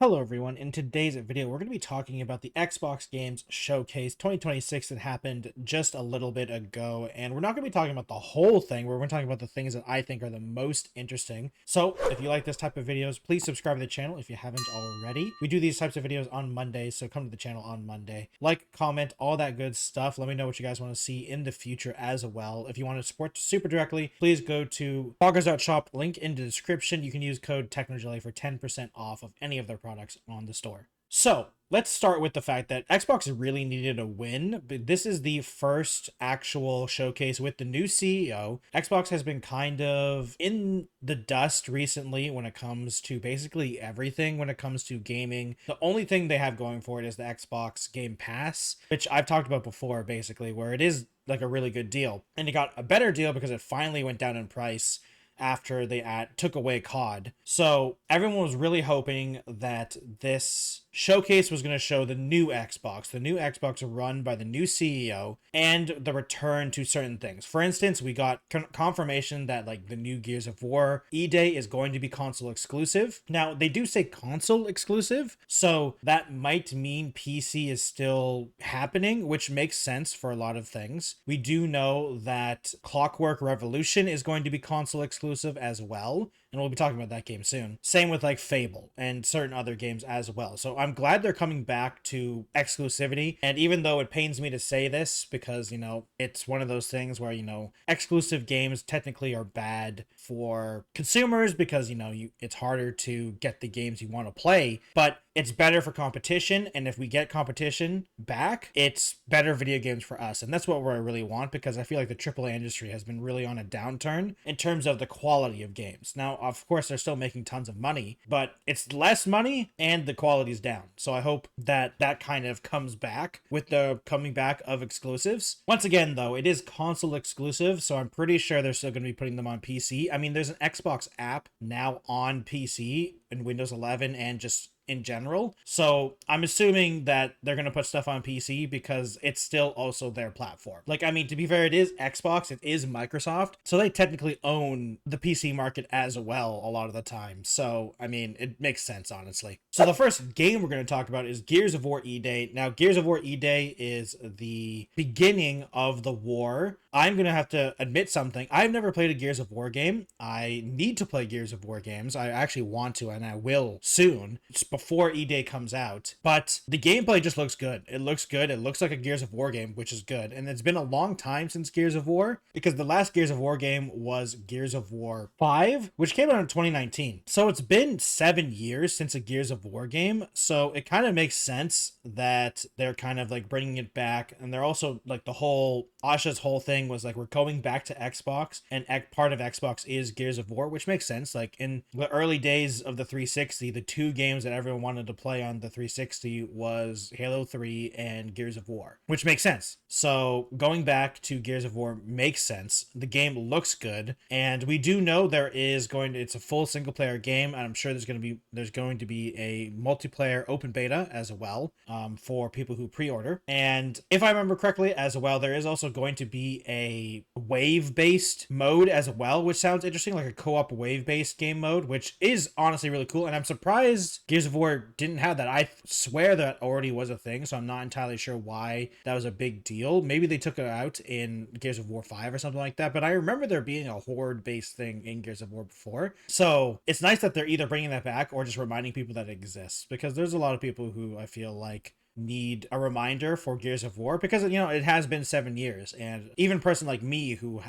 Hello everyone, in today's video we're going to be talking about the Xbox Games Showcase 2026 that happened just a little bit ago, and we're not going to be talking about the whole thing, we're going to talk about the things that I think are the most interesting. So if you like this type of videos, please subscribe to the channel if you haven't already. We do these types of videos on Mondays, so come to the channel on Monday. Like, comment, all that good stuff. Let me know what you guys want to see in the future as well. If you want to support super directly, please go to Poggers.shop, link in the description. You can use code TechnoJelly for 10% off of any of their products on the store. So let's start with the fact that Xbox really needed a win, but this is the first actual showcase with the new CEO. Xbox has been kind of in the dust recently when it comes to basically everything when it comes to gaming. The only thing they have going for it is the Xbox Game Pass, which I've talked about before, basically, where it is like a really good deal. And it got a better deal because it finally went down in price after they took away COD. So everyone was really hoping that this showcase was going to show the new Xbox run by the new CEO, and the return to certain things. For instance, we got confirmation that like the new Gears of War E-Day is going to be console exclusive. Now they do say console exclusive, so that might mean PC is still happening, which makes sense for a lot of things. We do know that Clockwork Revolution is going to be console exclusive as well, and we'll be talking about that game soon. Same with like Fable and certain other games as well. So I'm glad they're coming back to exclusivity. And even though it pains me to say this, because, you know, it's one of those things where, you know, exclusive games technically are bad for consumers because, you know, it's harder to get the games you want to play, but it's better for competition. And if we get competition back, it's better video games for us. And that's what I really want, because I feel like the AAA industry has been really on a downturn in terms of the quality of games. Now, of course, they're still making tons of money, but it's less money and the quality's down. So I hope that that kind of comes back with the coming back of exclusives. Once again, though, it is console exclusive, so I'm pretty sure they're still going to be putting them on PC. I mean, there's an Xbox app now on PC and Windows 11 and just in general. So I'm assuming that they're going to put stuff on PC because it's still also their platform. Like, I mean, to be fair, it is Xbox, it is Microsoft, so they technically own the PC market as well a lot of the time. So, I mean, it makes sense, honestly. So the first game we're going to talk about is Gears of War E-Day. Now, Gears of War E-Day is the beginning of the war. I'm going to have to admit something. I've never played a Gears of War game. I need to play Gears of War games. I actually want to, and I will soon. It's before E-Day comes out, but the gameplay just looks good. It looks good. It looks like a Gears of War game, which is good. And it's been a long time since Gears of War, because the last Gears of War game was Gears of War 5, which came out in 2019. So it's been 7 years since a Gears of War game. So it kind of makes sense that they're kind of like bringing it back. And they're also like Asha's whole thing was like, we're going back to Xbox, and part of Xbox is Gears of War, which makes sense. Like in the early days of the 360, the two games that everyone wanted to play on the 360 was Halo 3 and Gears of War, which makes sense. So going back to Gears of War makes sense. The game looks good, and we do know it's a full single player game, and I'm sure there's going to be a multiplayer open beta as well, for people who pre-order. And if I remember correctly as well, there is also going to be a wave-based mode as well, which sounds interesting, like a co-op wave-based game mode, which is honestly really cool. And I'm surprised Gears of War didn't have that. I swear that already was a thing, so I'm not entirely sure why that was a big deal. Maybe they took it out in Gears of War 5 or something like that, but I remember there being a horde-based thing in Gears of War before. So it's nice that they're either bringing that back or just reminding people that it exists, because there's a lot of people who I feel like need a reminder for Gears of War, because, you know, it has been 7 years, and even a person like me who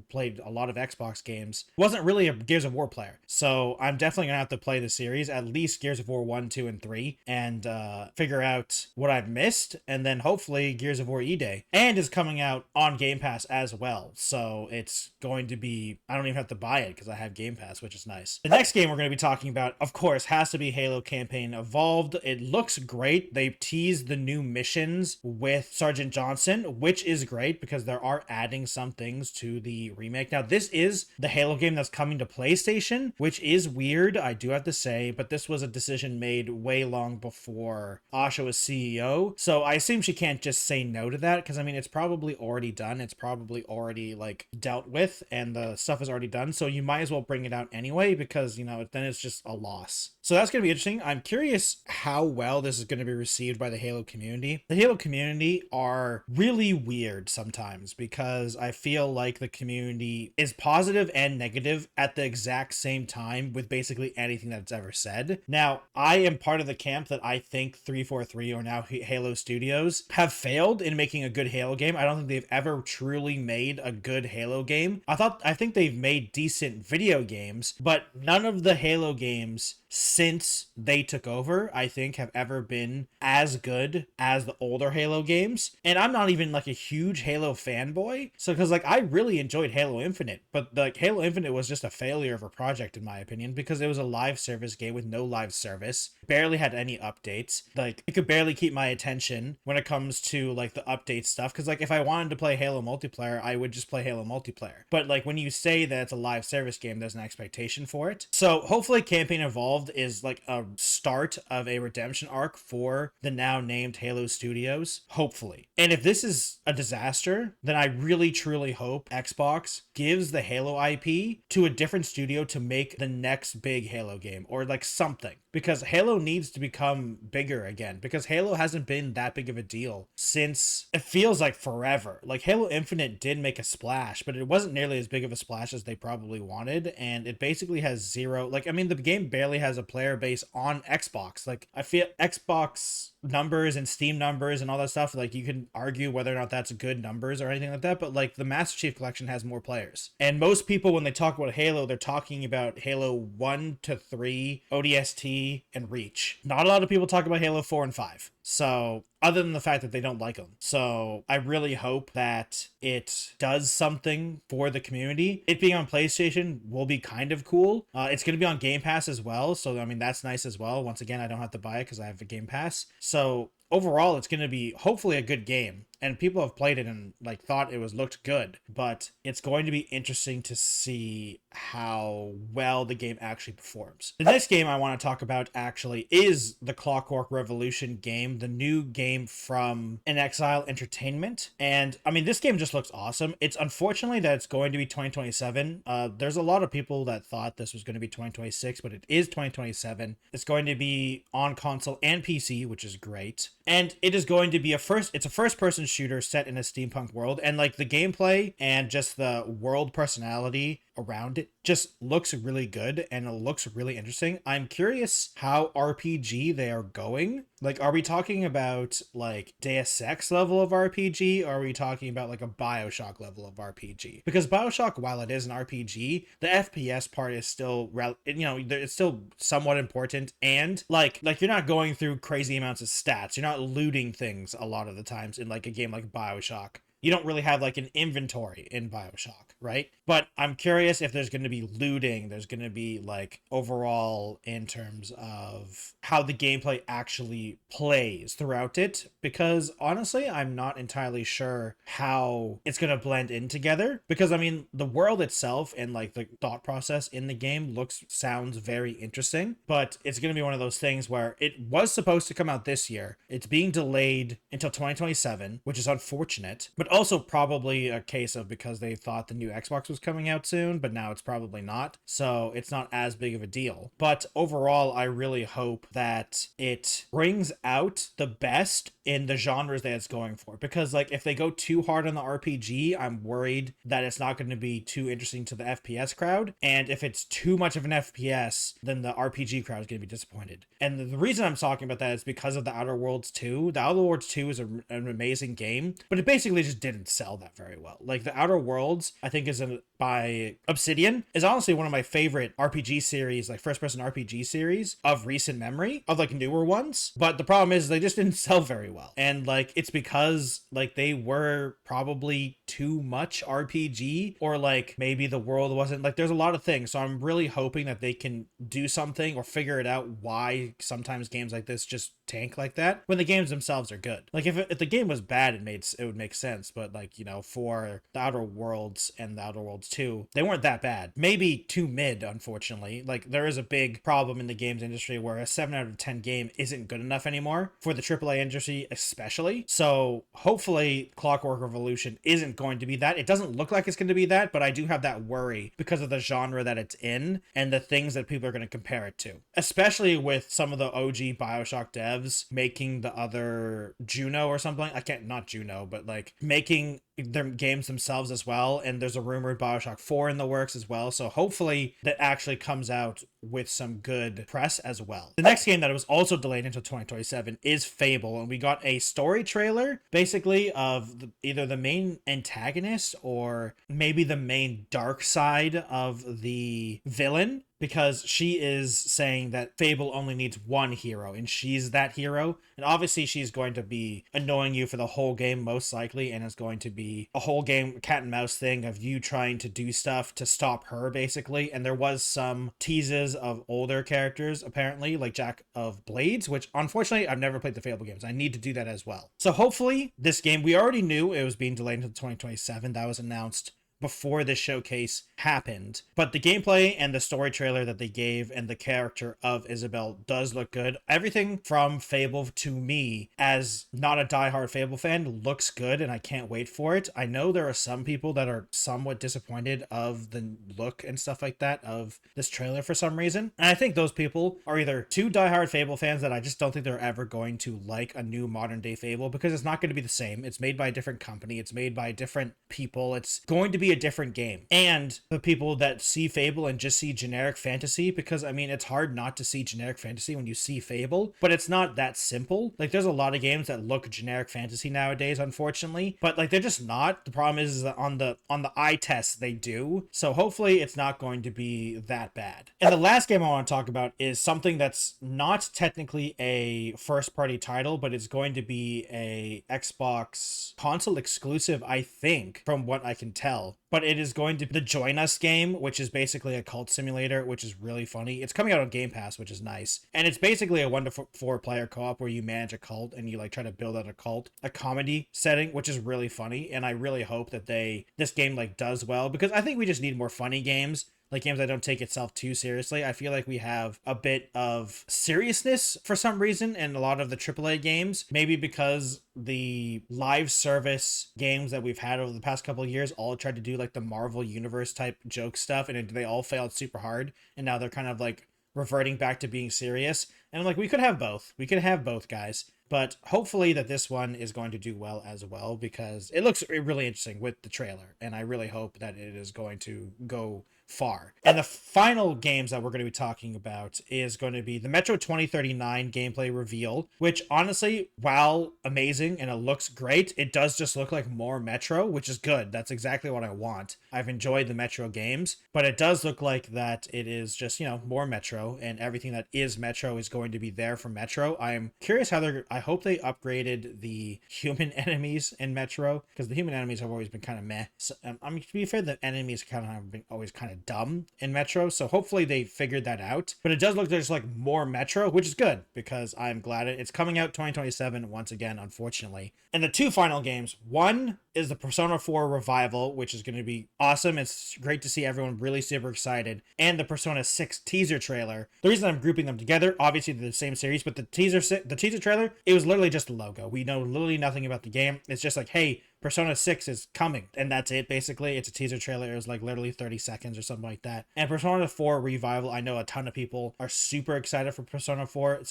played a lot of Xbox games wasn't really a Gears of War player. So I'm definitely gonna have to play the series, at least Gears of War 1, 2, and 3, and figure out what I've missed, and then hopefully Gears of War E-Day, and is coming out on Game Pass as well. So it's going to be, I don't even have to buy it because I have Game Pass, which is nice. The next game we're going to be talking about, of course, has to be Halo Campaign Evolved. It looks great. They teased tease the new missions with Sergeant Johnson, which is great because they are adding some things to the remake. Now, this is the Halo game that's coming to PlayStation, which is weird, I do have to say, but this was a decision made way long before Asha was CEO. So I assume she can't just say no to that because, I mean, it's probably already done. It's probably already like dealt with and the stuff is already done. So you might as well bring it out anyway because, you know, then it's just a loss. So that's going to be interesting. I'm curious how well this is going to be received by the Halo community. The Halo community are really weird sometimes because I feel like the community is positive and negative at the exact same time with basically anything that's ever said. Now, I am part of the camp that I think 343 or now Halo Studios have failed in making a good Halo game. I don't think they've ever truly made a good Halo game. I think they've made decent video games, but none of the Halo games since they took over, I think, have ever been as good as the older Halo games. And I'm not even like a huge Halo fanboy. So, because like I really enjoyed Halo Infinite, but like Halo Infinite was just a failure of a project in my opinion because it was a live service game with no live service, barely had any updates. Like it could barely keep my attention when it comes to like the update stuff. Because like if I wanted to play Halo multiplayer, I would just play Halo multiplayer. But like when you say that it's a live service game, there's an expectation for it. So hopefully Campaign Evolved is like a start of a redemption arc for the now named Halo Studios, hopefully. And if this is a disaster, then I really truly hope Xbox gives the Halo IP to a different studio to make the next big Halo game or like something, because Halo needs to become bigger again, because Halo hasn't been that big of a deal since it feels like forever. Like Halo Infinite did make a splash, but it wasn't nearly as big of a splash as they probably wanted, and it basically has zero, like, I mean, the game barely has a player base on Xbox. Like, I feel Xbox numbers and Steam numbers and all that stuff, like, you can argue whether or not that's good numbers or anything like that, but like the Master Chief Collection has more players. And most people, when they talk about Halo, they're talking about Halo 1 to 3, ODST, and Reach. Not a lot of people talk about Halo 4 and 5. So, other than the fact that they don't like them. So, I really hope that it does something for the community. It being on PlayStation will be kind of cool. It's going to be on Game Pass as well. So, I mean, that's nice as well. Once again, I don't have to buy it because I have a Game Pass. So, overall, it's going to be hopefully a good game. And people have played it and like thought it looked good, but it's going to be interesting to see how well the game actually performs. The next game I want to talk about actually is the Clockwork Revolution game, the new game from inXile Entertainment. And I mean, this game just looks awesome. It's unfortunately that it's going to be 2027. There's a lot of people that thought this was going to be 2026, but it is 2027. It's going to be on console and PC, which is great. And it is going to be it's a first-person shooter set in a steampunk world, and like the gameplay and just the world personality around it just looks really good and it looks really interesting. I'm curious how RPG they are going. Like, are we talking about like Deus Ex level of RPG, or are we talking about like a BioShock level of RPG? Because BioShock, while it is an RPG, the FPS part is still it's still somewhat important, and like you're not going through crazy amounts of stats. You're not looting things a lot of the times in like a game like BioShock. You don't really have like an inventory in BioShock, right? But I'm curious if there's going to be looting, there's going to be like overall in terms of how the gameplay actually plays throughout it, because honestly, I'm not entirely sure how it's going to blend in together, because I mean, the world itself and like the thought process in the game sounds very interesting, but it's going to be one of those things where it was supposed to come out this year. It's being delayed until 2027, which is unfortunate, but also probably a case of because they thought the new Xbox was coming out soon, but now it's probably not. So it's not as big of a deal. But overall, I really hope that it brings out the best in the genres that it's going for. Because like if they go too hard on the RPG, I'm worried that it's not going to be too interesting to the FPS crowd. And if it's too much of an FPS, then the RPG crowd is going to be disappointed. And the reason I'm talking about that is because of the Outer Worlds 2. The Outer Worlds 2 is an amazing game, but it basically just didn't sell that very well. Like the Outer Worlds, I think is by Obsidian is honestly one of my favorite RPG series, like first person RPG series of recent memory, of like newer ones. But the problem is they just didn't sell very well. And like it's because like they were probably too much RPG, or like maybe the world wasn't, like there's a lot of things. So I'm really hoping that they can do something or figure it out why sometimes games like this just tank like that when the games themselves are good. Like if the game was bad, it would make sense. But like, you know, for the Outer Worlds and the Outer Worlds 2, they weren't that bad. Maybe too mid, unfortunately. Like there is a big problem in the games industry where a 7 out of 10 game isn't good enough anymore for the AAA industry especially. So hopefully Clockwork Revolution isn't going to be that. It doesn't look like it's going to be that, but I do have that worry because of the genre that it's in and the things that people are going to compare it to, especially with some of the OG BioShock devs making the other Juno or something. I can't, not Juno, but like making their games themselves as well. And there's a rumored BioShock 4 in the works as well. So hopefully that actually comes out with some good press as well. The next game that was also delayed until 2027 is Fable. And we got a story trailer basically of either the main antagonist or maybe the main dark side of the villain, because she is saying that Fable only needs one hero and she's that hero. And obviously she's going to be annoying you for the whole game most likely, and it's going to be a whole game cat and mouse thing of you trying to do stuff to stop her basically. And there was some teases of older characters apparently, like Jack of Blades, which unfortunately I've never played the Fable games. I need to do that as well. So hopefully this game, we already knew it was being delayed until 2027. That was announced before this showcase happened, but the gameplay and the story trailer that they gave and the character of Isabel does look good. Everything from Fable, to me as not a diehard Fable fan, looks good, and I can't wait for it. I know there are some people that are somewhat disappointed of the look and stuff like that of this trailer for some reason, and I think those people are either too diehard Fable fans that I just don't think they're ever going to like a new modern day Fable, because it's not going to be the same. It's made by a different company, it's made by different people, it's going to be a different game. And the people that see Fable and just see generic fantasy, because I mean it's hard not to see generic fantasy when you see Fable, but it's not that simple. Like there's a lot of games that look generic fantasy nowadays, unfortunately, but like they're just not. The problem is that on the eye test they do. So hopefully it's not going to be that bad. And the last game I want to talk about is something that's not technically a first party title, but it's going to be a Xbox console exclusive, I think, from what I can tell. But it is going to be the Join Us game, which is basically a cult simulator, which is really funny. It's coming out on Game Pass, which is nice. And it's basically a 1 to 4 player co-op where you manage a cult and you like try to build out a cult, a comedy setting, which is really funny. And I really hope that this game like does well, because I think we just need more funny games. Like games that don't take itself too seriously. I feel like we have a bit of seriousness for some reason in a lot of the AAA games. Maybe because the live service games that we've had over the past couple of years all tried to do like the Marvel Universe type joke stuff, and they all failed super hard. And now they're kind of like reverting back to being serious. And I'm like, we could have both. We could have both, guys. But hopefully that this one is going to do well as well, because it looks really interesting with the trailer. And I really hope that it is going to go far. And the final games that we're going to be talking about is going to be the Metro 2039 gameplay reveal, which honestly, while amazing and it looks great, it does just look like more Metro, which is good. That's exactly what I want. I've enjoyed the Metro games, but it does look like that it is just, you know, more Metro, and everything that is Metro is going to be there for Metro. I am curious how I hope they upgraded the human enemies in Metro, because the human enemies have always been kind of meh. So, I mean, to be fair, the enemies kind of have been always kind of dumb in Metro, so hopefully they figured that out. But it does look just like more Metro, which is good, because I'm glad it's coming out 2027 once again, unfortunately. And the two final games, one is the Persona 4 Revival, which is going to be awesome. It's great to see everyone really super excited. And the Persona 6 teaser trailer. The reason I'm grouping them together, obviously they're the same series, but the teaser trailer, it was literally just a logo. We know literally nothing about the game. It's just like, hey, Persona 6 is coming, and that's it basically. It's a teaser trailer. It was like literally 30 seconds or something like that. And Persona 4 Revival, I know a ton of people are super excited for Persona 4.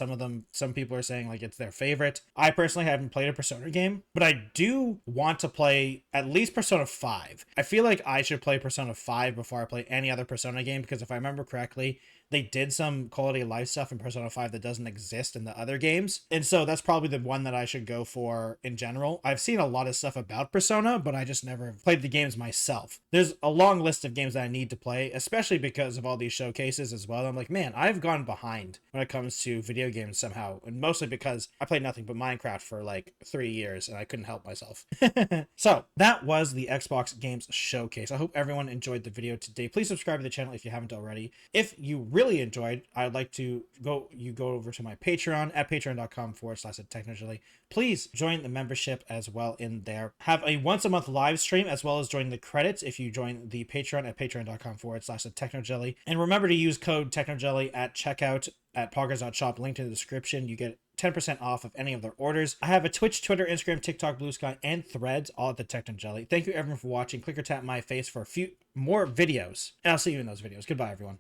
Some people are saying like it's their favorite. I personally haven't played a Persona game, but I do want to play at least Persona 5. I feel like I should play Persona 5 before I play any other Persona game, because if I remember correctly, they did some quality of life stuff in Persona 5 that doesn't exist in the other games. And so that's probably the one that I should go for in general. I've seen a lot of stuff about Persona, but I just never played the games myself. There's a long list of games that I need to play, especially because of all these showcases as well. I'm like, man, I've gone behind when it comes to video games somehow. And mostly because I played nothing but Minecraft for like 3 years and I couldn't help myself. So that was the Xbox Games Showcase. I hope everyone enjoyed the video today. Please subscribe to the channel if you haven't already. If you really enjoyed, I'd like to go over to my Patreon at patreon.com/technology. Please join the membership as well in there. Have a once a month live stream as well as join the credits if you join the Patreon at patreon.com/technojelly. And remember to use code technojelly at checkout at poggers.shop, linked in the description. You get 10% off of any of their orders. I have a Twitch, Twitter, Instagram, TikTok, Blue Sky, and Threads, all at the Technojelly. Thank you everyone for watching. Click or tap my face for a few more videos, and I'll see you in those videos. Goodbye, everyone.